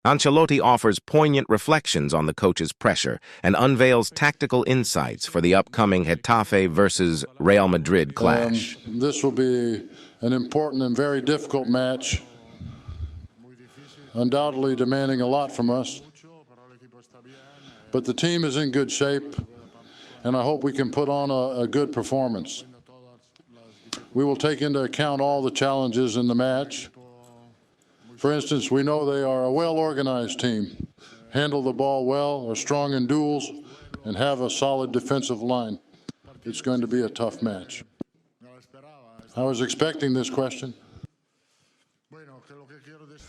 Ancelotti offers poignant reflections on the coach's pressure and unveils tactical insights for the upcoming Getafe versus Real Madrid clash. This will be an important and very difficult match, undoubtedly demanding a lot from us. But the team is in good shape, and I hope we can put on a good performance. We will take into account all the challenges in the match. For instance, we know they are a well-organized team, handle the ball well, are strong in duels, and have a solid defensive line. It's going to be a tough match. I was expecting this question.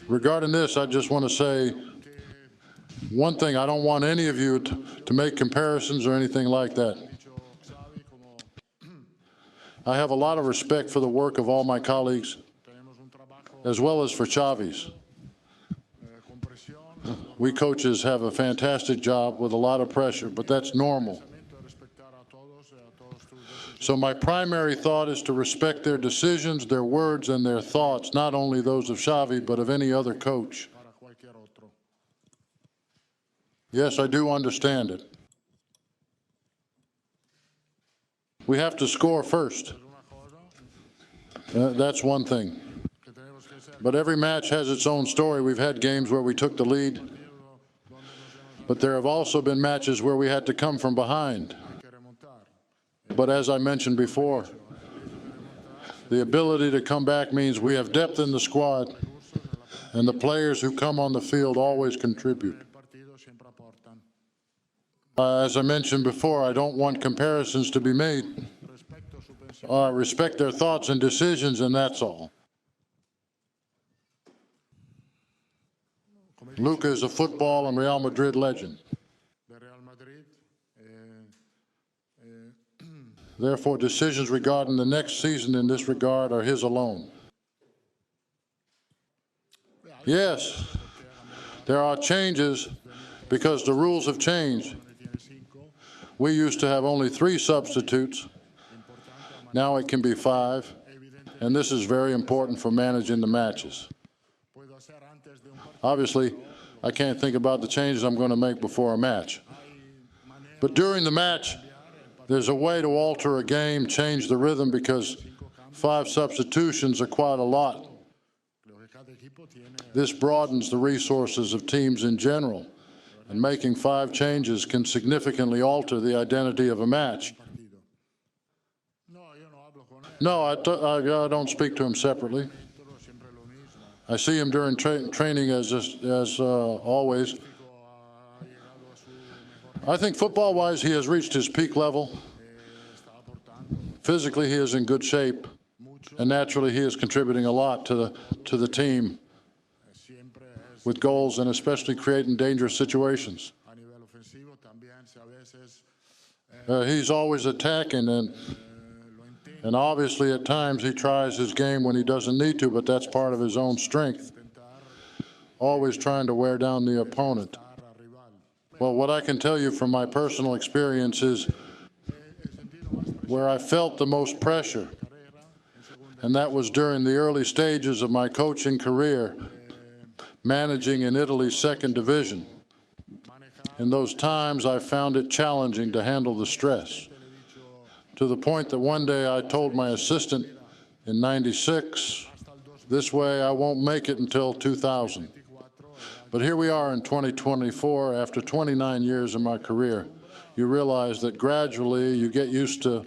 Regarding this, I just want to say one thing. I don't want any of you to make comparisons or anything like that. I have a lot of respect for the work of all my colleagues, as well as for Xavi's. We coaches have a fantastic job with a lot of pressure, but that's normal. So my primary thought is to respect their decisions, their words, and their thoughts, not only those of Xavi, but of any other coach. Yes, I do understand it. We have to score first. That's one thing. But every match has its own story. We've had games where we took the lead, but there have also been matches where we had to come from behind. But as I mentioned before, the ability to come back means we have depth in the squad, and the players who come on the field always contribute. As I mentioned before, I don't want comparisons to be made. I respect their thoughts and decisions, and that's all. Luka is a football and Real Madrid legend. Therefore, decisions regarding the next season in this regard are his alone. Yes, there are changes because the rules have changed. We used to have only 3 substitutes. Now it can be 5, and this is very important for managing the matches. Obviously, I can't think about the changes I'm going to make before a match. But during the match, there's a way to alter a game, change the rhythm, because 5 substitutions are quite a lot. This broadens the resources of teams in general, and making 5 changes can significantly alter the identity of a match. No, I don't speak to him separately. I see him during training as always. I think football-wise, he has reached his peak level. Physically, he is in good shape, and naturally, he is contributing a lot to the team with goals and especially creating dangerous situations. He's always attacking, and obviously at times he tries his game when he doesn't need to, but that's part of his own strength. Always trying to wear down the opponent. Well, what I can tell you from my personal experience is where I felt the most pressure, and that was during the early stages of my coaching career, managing in Italy's 2nd division. In those times, I found it challenging to handle the stress, to the point that one day I told my assistant in '96, this way I won't make it until 2000. But here we are in 2024, after 29 years of my career. You realize that gradually you get used to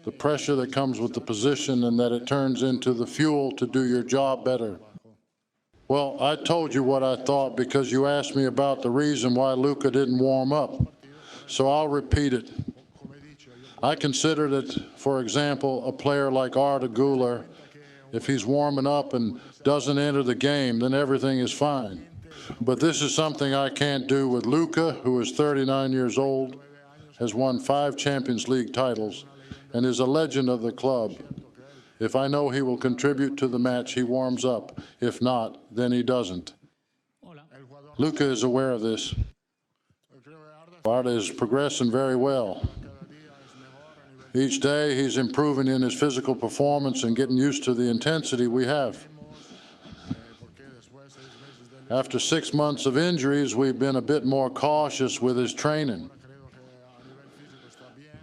the pressure that comes with the position and that it turns into the fuel to do your job better. Well, I told you what I thought because you asked me about the reason why Luka didn't warm up. So I'll repeat it. I consider that, for example, a player like Arda Güler, if he's warming up and doesn't enter the game, then everything is fine. But this is something I can't do with Luka, who is 39 years old, has won 5 Champions League titles, and is a legend of the club. If I know he will contribute to the match, he warms up. If not, then he doesn't. Luka is aware of this. Arda is progressing very well. Each day he's improving in his physical performance and getting used to the intensity we have. After 6 months of injuries, we've been a bit more cautious with his training.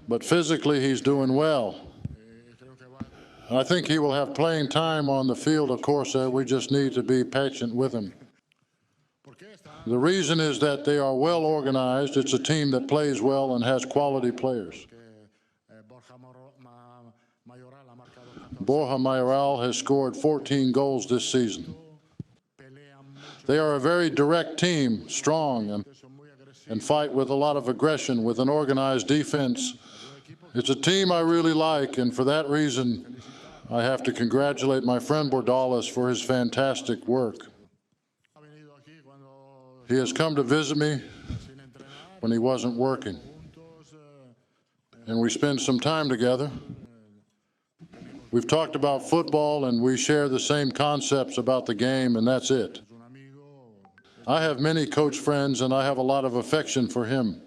But physically, he's doing well. I think he will have playing time on the field, of course. We just need to be patient with him. The reason is that they are well organized. It's a team that plays well and has quality players. Borja Mayoral has scored 14 goals this season. They are a very direct team, strong, and fight with a lot of aggression, with an organized defense. It's a team I really like, and for that reason, I have to congratulate my friend Bordalas for his fantastic work. He has come to visit me when he wasn't working, and we spend some time together. We've talked about football, and we share the same concepts about the game, and that's it. I have many coach friends, and I have a lot of affection for him.